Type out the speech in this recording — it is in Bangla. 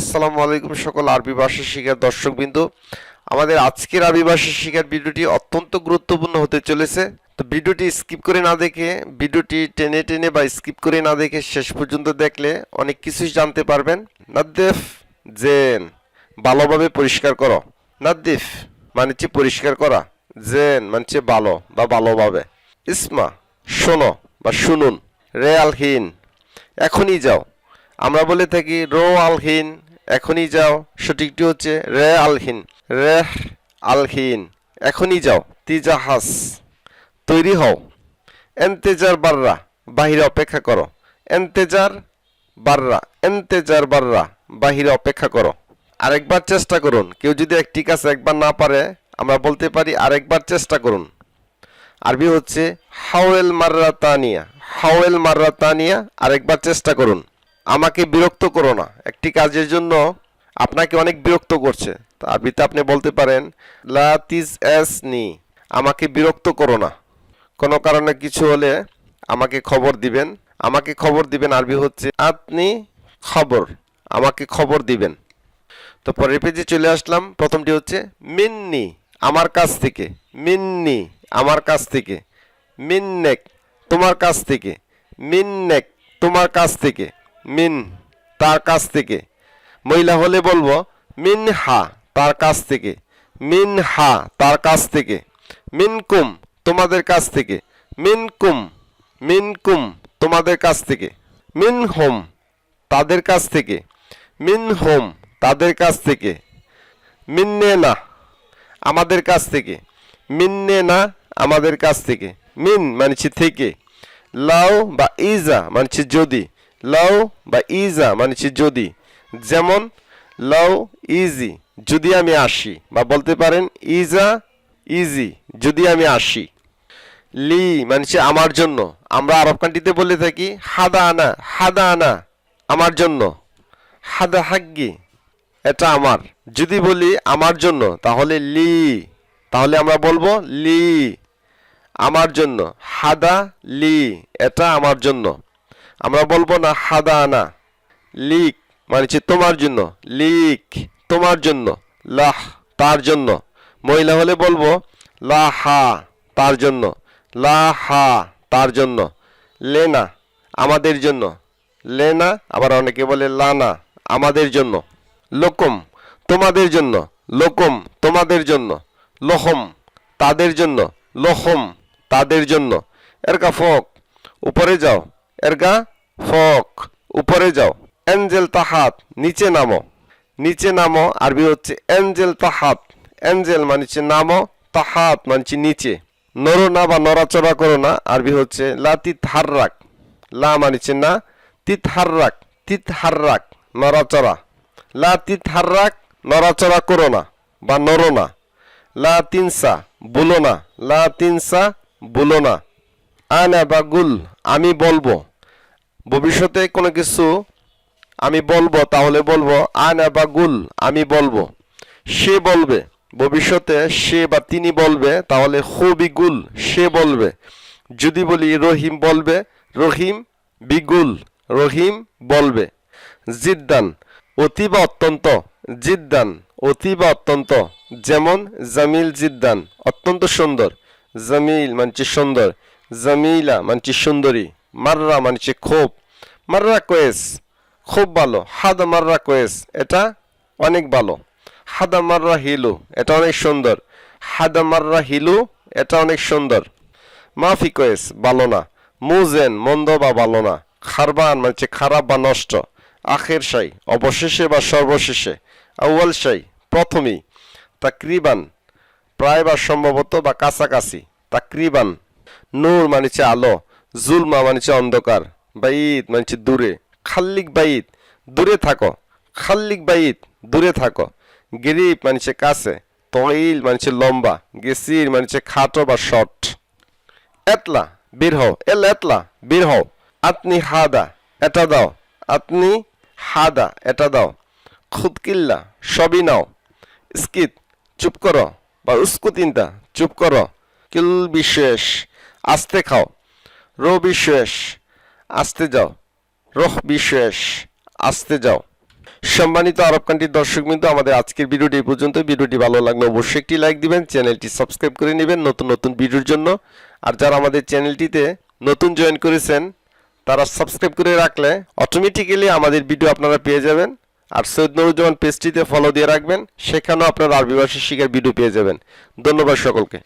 আসসালামু আলাইকুম সকল আরবি ভাষা শিখার দর্শকবৃন্দ। আমাদের আজকের আরবি ভাষা শিখার ভিডিওটি অত্যন্ত গুরুত্বপূর্ণ হতে চলেছে। তো ভিডিওটি স্কিপ করে না দেখে, ভিডিওটি টেনে টেনে বা স্কিপ করে না দেখে শেষ পর্যন্ত দেখলে অনেক কিছুই জানতে পারবেন। নাদ্দেফ জেন, ভালোভাবে পরিষ্কার করো। নাদ্দিফ মানে হচ্ছে পরিষ্কার করা, জেন মানে হচ্ছে ভালো বা ভালোভাবে। ইসমা শোনো বা শুনুন। রে আলহিন এখনই যাও। আমরা বলে থাকি রো আলহিন এখনই যাও, সঠিকটি হচ্ছে রে আলহিন। রে আলহিন এখনই যাও। তিজাহাস তৈরি হও। এন্তেজার বাররা বাহিরে অপেক্ষা করো। এন্তেজার বাররা, এন্তেজার বাররা বাহিরে অপেক্ষা করো। আরেকবার চেষ্টা করুন। কেউ যদি একটি কাজ একবার না পারে আমরা বলতে পারি আরেকবার চেষ্টা করুন। আরবি হচ্ছে হাওয়েল মাররা তানিয়া, হাওয়েল মাররা তানিয়া আরেকবার চেষ্টা করুন। আমাকে বিরক্ত করো না। একটি কাজের জন্য আপনাকে অনেক বিরক্ত করছে, তা আরবিতে আপনি বলতে পারেন লা তিজ এস নি, আমাকে বিরক্ত করো না। কোনো কারণে কিছু হলে আমাকে খবর দিবেন। আমাকে খবর দিবেন আরবি হচ্ছে আপনি খবর, আমাকে খবর দিবেন। তো পরের পেজে চলে আসলাম। প্রথমটি হচ্ছে মিন্নি আমার কাছ থেকে, মিন্নি আমার কাছ থেকে। মিন্নেক তোমার কাছ থেকে, মিন্নেক তোমার কাছ থেকে। মিন তার কাছ থেকে। মহিলা হলে বলবো মিনহা তার কাছ থেকে, মিনহা তার কাছ থেকে। মিনকুম তোমাদের কাছ থেকে, মিনকুম মিনকুম তোমাদের কাছ থেকে। মিনহুম তাদের কাছ থেকে, মিনহুম তাদের কাছ থেকে। মিন্নে না আমাদের কাছ থেকে, মিন্নে না আমাদের কাছ থেকে। মিন মানছি থেকে। লাও বা ইজা মানছি যদি, লাও বা ইজা মানছি যদি। যেমন লাও ইজি যদি আমি আসি, বা বলতে পারেন ইজা ইজি যদি আমি আসি। লি মানছে আমার জন্য। আমরা আরব কান্ট্রিতে বলে থাকি হাদা আনা, হাদা আনা আমার জন্য। হাদা হাগ্গি এটা আমার। যদি বলি আমার জন্য তাহলে লি, তাহলে আমরা বলবো লি আমার জন্য। হাদা লি এটা আমার জন্য। আমরা বলবো না হাদা আনা। লিক মানে তোমার জন্য, লিক তোমার জন্য। লাহ তার জন্য। মহিলা হলে বলবো লাহা তার জন্য, লাহা তার জন্য। লেনা আমাদের জন্য, লেনা আবার অনেকে বলে লানা আমাদের জন্য। লোকম তোমাদের জন্য, লোকম তোমাদের জন্য। লোহম তাদের জন্য, লোহম তাদের জন্য। এরকা ফক উপরে যাও, এরকা ফক উপরে যাও। এঞ্জেল তাহাত নিচে নামো, নিচে নামো আরবি হচ্ছে এঞ্জেল তাহাত। এঞ্জেল মানছে নামো, তাহাত মানছে নিচে। নড়ো না বা নড়াচড়া করো না আরবি হচ্ছে লা তিতহাররাক। লা মানছে না, তিতহাররাক, তিতহাররাক নড়াচড়া। লা তিতহাররাক নড়াচড়া করো না বা নড়ো না। লা তিনসা বলো না, লা তিনসা বলো না। আনা বা গুল আমি বলবো। ভবিষ্যতে কোনো কিছু আমি বলবো তাহলে বলবো আনা বা গুল আমি বলবো। সে বলবে ভবিষ্যতে সে বা তিনি বলবে তাহলে বিগুল সে বলবে। যদি বলি রহিম বলবে, রহিম বিগুল রহিম বলবে। জিদ্দান অতি বা অত্যন্ত, জিদ্দান অতি বা অত্যন্ত। যেমন জামিল জিদ্দান অত্যন্ত সুন্দর, জামিল মানছে সুন্দর। জামিলা মানছে সুন্দরী। মাররা মানছে খুব। মাররা কোয়েস খুব ভালো। হাদা মাররা কোয়েস এটা অনেক ভালো। হাদা মাররা হিলু এটা অনেক সুন্দর। হাদা মাররা হিলু এটা অনেক সুন্দর। মাফি কোয়েস ভালো না। মুজেন মন্দ বা ভালো না। খারবান মানে খারাপ বা নষ্ট। আখের শাই অবশেষে বা সর্বশেষে। আউয়াল শাই প্রথমেই। তাকরিবান প্রায় বা সম্ভবত বা কাছাকাছি। তাকরিবান। নূর মানেছে আলো। জুলমা মানেছে অন্ধকার। বাইত মানেছে দূরে। খাল্লিক বাইত দূরে থাকো, খাল্লিক বাইত দূরে থাকো। গরিব মানেছে কাছে। তইল মানেছে লম্বা। গেসির মানেছে খাটো বা শর্ট। এতলা বের হও, এল এতলা বের হও। আপনি হাদা এটা দাও, আপনি হাদা এটা দাও। খুদকিল্লা সবই নাও। স্কিত চুপ করো বা উস্কুতিনটা চুপ করো। কিল বিশেষ আস্তে খাও। রো বিশেষ আস্তে যাও। রহ বিশেষ আস্তে যাও। সম্মানিত আরব কান্ট্রির দর্শকবৃন্দ, আমাদের আজকের ভিডিওটি এই পর্যন্ত। ভিডিওটি ভালো লাগলে অবশ্যই একটি লাইক দিবেন, চ্যানেলটি সাবস্ক্রাইব করে নেবেন নতুন নতুন ভিডিওর জন্য। আর যারা আমাদের চ্যানেলটিতে নতুন জয়েন করেছেন তারা সাবস্ক্রাইব করে রাখলে অটোমেটিক্যালি আমাদের ভিডিও আপনারা পেয়ে যাবেন। আর সৈয়দ নুরুজ্জামান পেজটিতে ফলো দিয়ে রাখবেন, সেখানেও আপনারা আরবি ভাষা শিখার ভিডিও পেয়ে যাবেন। ধন্যবাদ সকলকে।